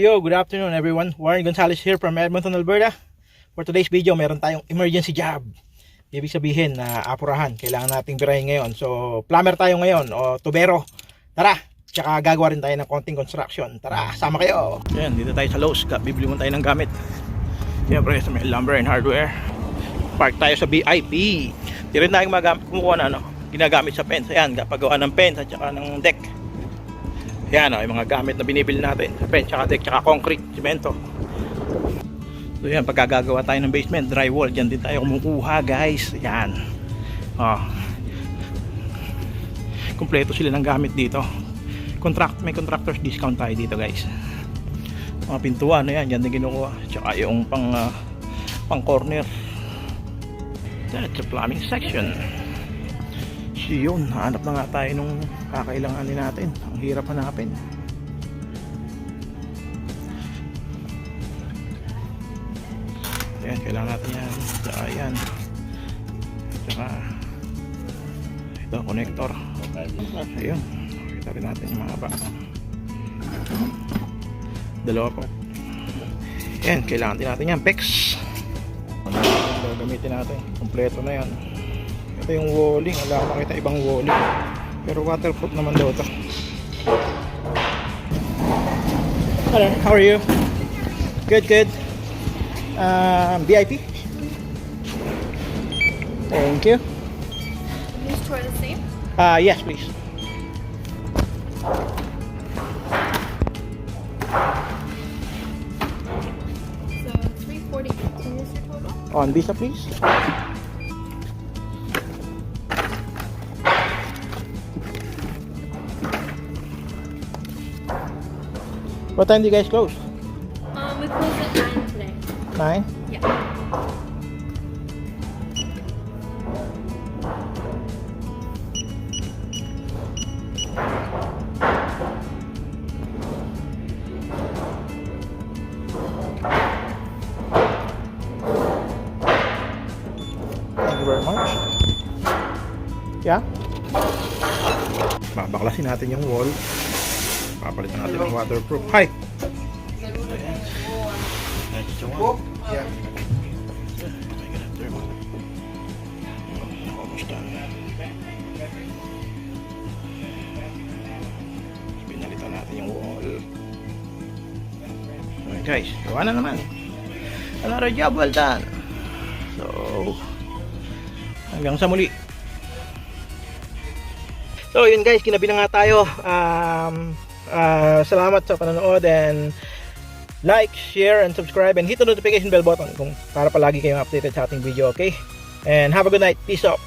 Good afternoon everyone. Warren Gonzalez here from Edmonton, Alberta. For today's video, meron tayong emergency job. Ibig sabihin na apurahan, kailangan nating birahin ngayon. So, plumber tayo ngayon o tubero. Tara, tsaka gagawa rin tayo ng konting construction. Tara, sama kayo. Yan, dito tayo sa Lowe's. Bibili mo tayo ng gamit. Siyempre, sa may lumber and hardware. Park tayo sa VIP. Di rin tayong kumukuha na ginagamit sa fence. Ayan, paggawa ng fence at tsaka ng deck. Yan yung mga gamit na binibili natin sa fence, tsaka deck, tsaka concrete, simento. So yan, pagkagagawa tayo ng basement, drywall, dyan din tayo kumukuha guys. Yan kompleto sila ng gamit dito. May contractors discount tayo dito guys. Mga pintuan, yan, dyan din kinukuha. Tsaka yung pang corner. That's a plumbing section. So yun, hanap na nga tayo nung kakailanganin natin. Ang hirap hanapin. Ayan, kailangan natin yan. Tsaka yan. Tsaka ito, connector. Ayun, kita rin natin yung mga baka. Dalawa po. Ayan, kailangan din natin yan. PEX. Gagamitin natin. Kompleto na yan. Ito yung walling. Wala akong makita ibang walling. Pero waterproof naman daw ito. Hello, how are you? Good, good. VIP? Thank you. Please try the same. Yes, please. So 340 is your total. On Visa, please. What time do you guys close? We close at 9 today. 9? Yeah. Thank you very much. Yeah? Babaklasin natin yung wall. Papalitan natin ng waterproof. Hi! Yeah. Almost done. Pinalitan natin yung wall. Okay guys, gawa na naman. Another job well done. So, hanggang sa muli. So yun guys, kinabi na nga tayo. Salamat sa panonood and like, share, and subscribe, and hit the notification bell button para palagi kayong updated sa ating video, okay? And have a good night. Peace out.